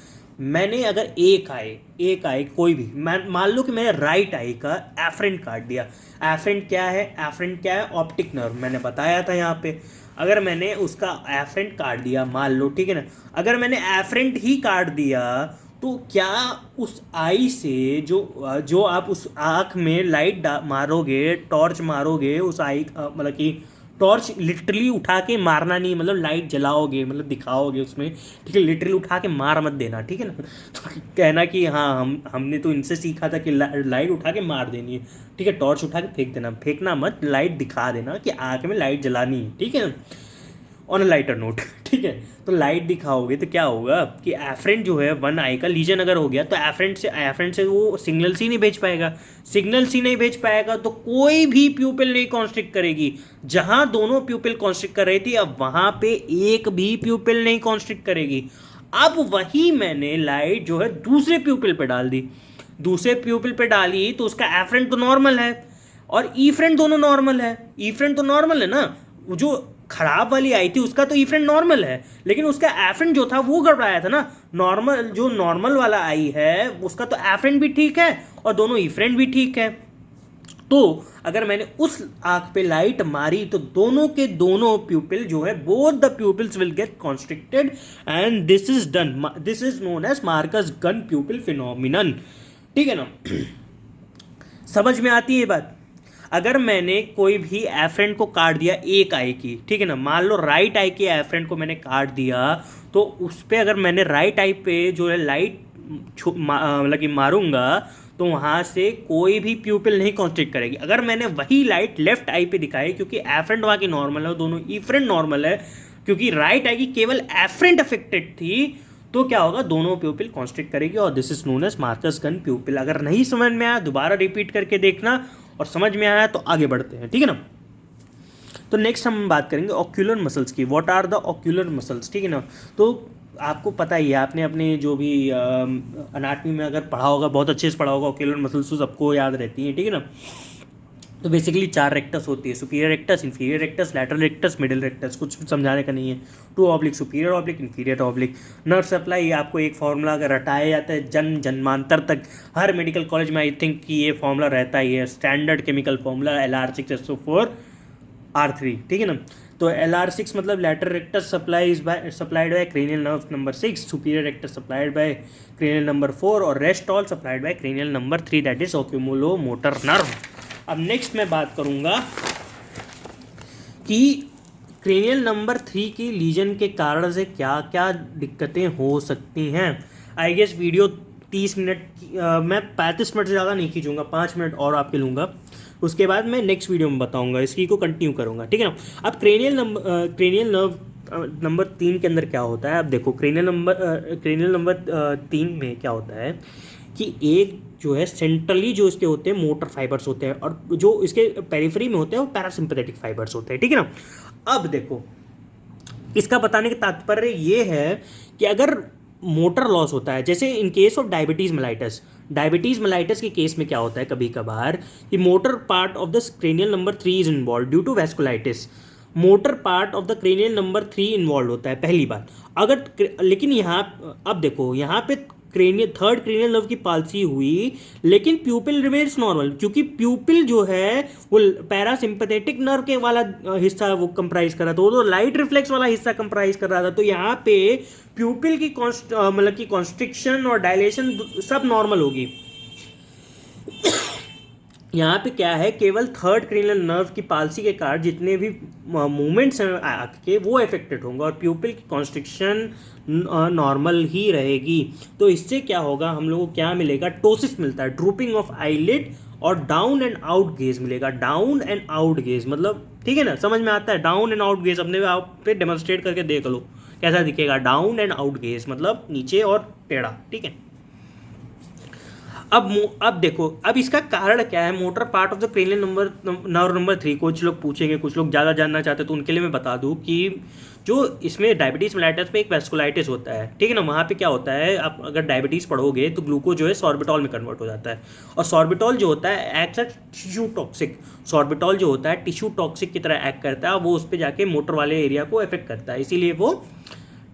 मैंने अगर एक आई कोई भी, मान लो कि मैंने राइट आई का एफरेंट काट दिया। एफरेंट क्या है, एफरेंट क्या है, ऑप्टिक नर्व, मैंने बताया था यहाँ पे। अगर मैंने उसका एफरेंट काट दिया, मान लो, ठीक है ना, अगर मैंने एफरेंट ही काट दिया, तो क्या उस आई से जो आप उस आँख में लाइट मारोगे, टॉर्च मारोगे उस आई, मतलब कि टॉर्च लिटरली उठा के मारना नहीं, मतलब लाइट जलाओगे, मतलब दिखाओगे उसमें, ठीक है। लिटरली उठा के मार मत देना, ठीक है ना। तो कहना कि हाँ हमने तो इनसे सीखा था कि लाइट उठा के मार देनी है, ठीक है। टॉर्च उठा के फेंक देना, फेंकना मत, लाइट दिखा देना कि आँख में लाइट जलानी है, ठीक है ना। ऑन अ लाइटर नोट, ठीक है। तो लाइट दिखाओगे तो क्या होगा कि एफरेंट जो है वन आई का लीजन अगर हो गया तो एफरेंट से वो सिग्नल सी नहीं भेज पाएगा। सिग्नल सी नहीं भेज पाएगा तो कोई भी प्यूपिल नहीं कॉन्स्ट्रिक्ट करेगी। जहां दोनों प्यूपिल कॉन्स्ट्रिक्ट कर रही थी, अब वहां पे एक भी प्यूपिल नहीं कॉन्स्ट्रिक्ट करेगी। अब वही मैंने लाइट जो है दूसरे प्यूपिल पे डाल दी, दूसरे प्यूपिल पे डाली तो उसका एफरेंट तो नॉर्मल है और ई फ्रेंट दोनों नॉर्मल है। ई फ्रेंट तो नॉर्मल है ना, जो खराब वाली आई थी उसका तो ई फ्रेंट नॉर्मल है, लेकिन उसका एफरेंट जो था वो गड़बड़ाया था ना। नॉर्मल, जो नॉर्मल वाला आई है उसका तो एफरेंट भी ठीक है और दोनों ई फ्रेंट भी ठीक है। तो अगर मैंने उस आंख पे लाइट मारी तो दोनों के दोनों प्यूपिल जो है, both the pupils will get constricted and this is done, this is known as Marcus Gunn pupil phenomenon, ठीक है ना। समझ में आती है ये बात। अगर मैंने कोई भी एफरेंट को काट दिया एक आई की, ठीक है ना, मान लो राइट आई के एफरेंट को मैंने काट दिया, तो उस पर अगर मैंने राइट आई पे जो है लाइट मतलब कि मारूंगा तो वहाँ से कोई भी प्यूपिल नहीं कॉन्स्ट्रिक्ट करेगी। अगर मैंने वही लाइट लेफ्ट आई पे दिखाई, क्योंकि एफरेंट वहाँ की नॉर्मल है, दोनों ई फ्रेंट नॉर्मल है, क्योंकि राइट आई की केवल एफरेंट अफेक्टेड थी, तो क्या होगा, दोनों प्यूपिल कॉन्स्ट्रिक्ट करेगी और this is known as Marcus Gunn pupil. अगर नहीं समझ में आया दोबारा रिपीट करके देखना, और समझ में आया तो आगे बढ़ते हैं, ठीक है ना। तो नेक्स्ट हम बात करेंगे ऑक्यूलर मसल्स की। What are the ocular muscles, ठीक है ना। तो आपको पता ही है, आपने अपने जो भी अनाटमी में अगर पढ़ा होगा, बहुत अच्छे से पढ़ा होगा, ऑक्यूलर मसल्स तो सबको याद रहती हैं, ठीक है ना। तो बेसिकली 4 रेक्टस होती है, superior rectus, inferior rectus, lateral rectus, middle rectus, कुछ समझाने का नहीं है। 2 oblique superior oblique, inferior oblique. Nerve supply, आपको एक फार्मूला अगर रटाया जाता है जन्मांतर तक, हर मेडिकल कॉलेज में आई थिंक कि ये फार्मूला रहता ही है, स्टैंडर्ड केमिकल फार्मूला Lr6SO4R3, ठीक है ना। तो Lr6 मतलब lateral rectus supplied by cranial nerve number 6, superior rectus supplied by cranial number 4 और rest all supplied by cranial number 3, that is oculomotor nerve. अब नेक्स्ट मैं बात करूंगा कि क्रेनियल नंबर 3 की लीजन के कारण से क्या क्या दिक्कतें हो सकती हैं। आई गेस वीडियो 30 मिनट मैं 35 मिनट से ज़्यादा नहीं खींचूंगा, 5 मिनट और आपके लूँगा, उसके बाद मैं नेक्स्ट वीडियो में बताऊंगा, इसकी को कंटिन्यू करूँगा, ठीक है ना। अब क्रेनियल नर्व नंबर 3 के अंदर क्या होता है। अब देखो क्रेनियल नंबर 3 में क्या होता है कि एक जो है सेंट्रली जो इसके होते हैं मोटर फाइबर्स होते हैं, और जो इसके पेरिफेरी में होते हैं वो पैरासिम्पैथेटिक फाइबर्स होते हैं, ठीक है ना। अब देखो इसका बताने का तात्पर्य ये है कि अगर मोटर लॉस होता है, जैसे in case of diabetes mellitus के केस में क्या होता है कभी कभार कि motor part of the cranial number 3 is involve due to vasculitis. Motor part of the cranial number 3 involve होता है पहली बात। अगर लेकिन यहाँ अब देखो यहाँ पे थर्ड क्रेनियल नर्व की पाल्सी हुई, लेकिन प्यूपिल रिमेन्स नॉर्मल, क्योंकि प्यूपिल जो है वो पैरासिम्पैथेटिक नर्व के वाला हिस्सा वो कंप्राइज कर रहा था, वो तो लाइट रिफ्लेक्स वाला हिस्सा कंप्राइज कर रहा था। तो यहाँ पे प्यूपिल की मतलब कि कॉन्स्ट्रिक्शन और डायलेशन सब नॉर्मल होगी। यहाँ पे क्या है, केवल थर्ड क्रेनियल नर्व की पाल्सी के कारण जितने भी मूवमेंट्स हैं आँख के वो अफेक्टेड होंगे और प्यूपिल की कॉन्स्ट्रिक्शन नॉर्मल ही रहेगी। तो इससे क्या होगा, हम लोगों को क्या मिलेगा, टोसिस मिलता है, ड्रूपिंग ऑफ आईलिड और डाउन एंड आउट गेज मिलेगा। डाउन एंड आउट गेज मतलब ठीक है ना, समझ में आता है। डाउन एंड आउट गेज अपने आप पे डेमोन्स्ट्रेट करके देख लो कैसा दिखेगा। डाउन एंड आउट गेज मतलब नीचे और टेढ़ा, ठीक है। अब देखो अब इसका कारण क्या है। Motor part of the cranial nerve number 3, कुछ लोग पूछेंगे, कुछ लोग ज़्यादा जानना चाहते हैं, तो उनके लिए मैं बता दूं कि जो इसमें डायबिटीज़ मेलाइटस पे एक वैस्कुलाइटिस होता है, ठीक है ना। वहाँ पे क्या होता है, आप अगर डायबिटीज़ पढ़ोगे तो ग्लूकोज जो है सॉर्बिटॉल में कन्वर्ट हो जाता है, और सॉर्बिटॉल जो होता है एक्ट टिश्यू टॉक्सिक। सॉर्बिटॉल जो होता है टिश्यू टॉक्सिक की तरह एक्ट करता है, वो उस पर जाके मोटर वाले एरिया को अफेक्ट करता है, इसीलिए वो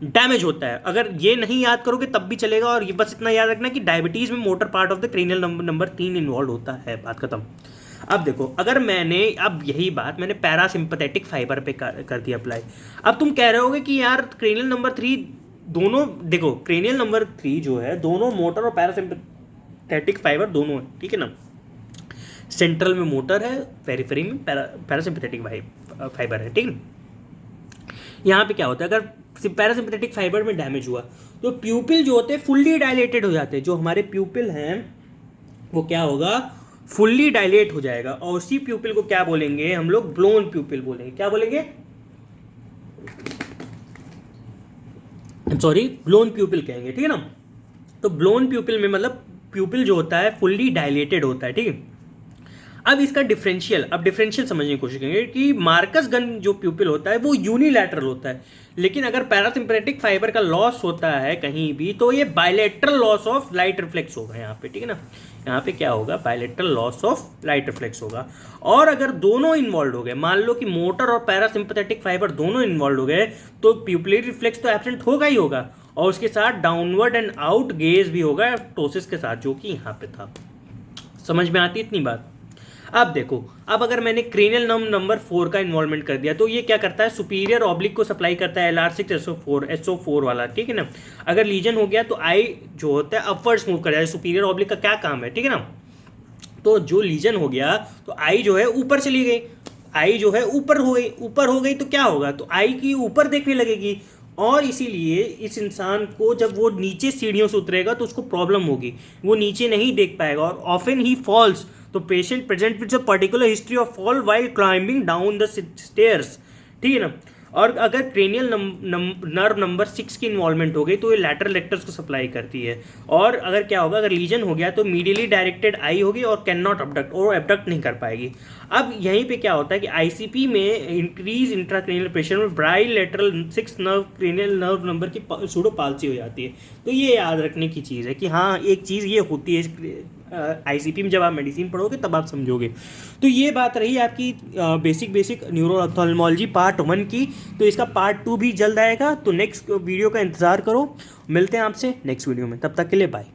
डैमेज होता है। अगर ये नहीं याद करोगे तब भी चलेगा, और ये बस इतना याद रखना कि डायबिटीज़ में motor part of the cranial number 3 involve होता है, बात खत्म। अब देखो अगर मैंने अब यही बात मैंने पैरासिम्पैथेटिक फाइबर पे कर दिया अप्लाई। अब तुम कह रहे होगे कि यार क्रेनियल नंबर 3 दोनों, देखो क्रेनियल नंबर 3 जो है दोनों मोटर और पैरासिम्पैथेटिक फाइबर दोनों है, ठीक है ना। सेंट्रल में मोटर है, पेरिफेरी में पैरासिम्पैथेटिक फाइबर है, ठीक है। यहाँ पे क्या होता है, अगर पैरासिम्पैथेटिक फाइबर में डैमेज हुआ तो प्यूपिल जो होते हैं फुल्ली डायलेटेड हो जाते हैं। जो हमारे प्यूपिल हैं वो क्या होगा, फुल्ली डायलेट हो जाएगा, और उसी प्यूपिल को क्या बोलेंगे हम लोग, ब्लोन प्यूपिल बोलेंगे। क्या बोलेंगे, सॉरी ब्लोन प्यूपिल कहेंगे, ठीक है ना। तो ब्लोन प्यूपिल में मतलब प्यूपिल जो होता है फुल्ली डायलेटेड होता है, ठीक है। अब इसका डिफरेंशियल समझने की कोशिश करेंगे कि मार्कस गन जो प्यूपिल होता है वो यूनिलैटरल होता है, लेकिन अगर पैरासिम्पैथेटिक फाइबर का लॉस होता है कहीं भी तो ये bilateral loss of light reflex होगा यहाँ पे, ठीक है ना। यहाँ पे क्या होगा, bilateral loss of light reflex होगा। और अगर दोनों इन्वॉल्व हो गए, मान लो कि मोटर और पैरासिम्पैथेटिक फाइबर दोनों इन्वॉल्व हो गए, तो प्यूपिलरी रिफ्लेक्स तो एब्सेंट होगा ही होगा, और उसके साथ डाउनवर्ड एंड आउट गेज भी होगा टोसिस के साथ, जो कि यहाँ पे था। समझ में आती इतनी बात। अब देखो, अब अगर मैंने क्रेनियल नंबर 4 का इन्वॉल्वमेंट कर दिया तो ये क्या करता है, सुपीरियर ऑब्लिक को सप्लाई करता है Lr6SO4 वाला, ठीक है ना। अगर लीजन हो गया तो आई जो होता है अपवर्ड्स मूव कर जाए। सुपीरियर ऑब्लिक का क्या काम है, ठीक है ना। तो जो लीजन हो गया तो आई जो है ऊपर चली गई, आई जो है ऊपर हो गई तो क्या होगा, तो आई की ऊपर देखने लगेगी, और इसीलिए इस इंसान को जब वो नीचे सीढ़ियों से उतरेगा तो उसको प्रॉब्लम होगी, वो नीचे नहीं देख पाएगा, और ऑफन ही फॉल्स। तो patient present with a particular history of fall while climbing down the stairs, ठीक है ना। और अगर क्रेनियल नर्व नंबर 6 की इन्वॉल्वमेंट हो गई तो ये लैटरल रेक्टस को सप्लाई करती है। और अगर क्या होगा, अगर लीजन हो गया तो मीडियली डायरेक्टेड आई होगी और कैन नॉट अबडक्ट, और अबडक्ट नहीं कर पाएगी। अब यहीं पे क्या होता है कि आईसीपी में इंक्रीज इंट्राक्रेनियल प्रेशर में बाइलैटरल 6 क्रेनियल नर्व नंबर की सूडो पाल्सी हो जाती है। तो ये याद रखने की चीज़ है कि हाँ एक चीज़ ये होती है आईसीपी में जब आप मेडिसिन पढ़ोगे तब आप समझोगे। तो ये बात रही आपकी बेसिक न्यूरो ऑप्थेल्मोलॉजी पार्ट 1 की। तो इसका पार्ट 2 भी जल्द आएगा, तो नेक्स्ट वीडियो का इंतज़ार करो। मिलते हैं आपसे नेक्स्ट वीडियो में, तब तक के लिए बाय।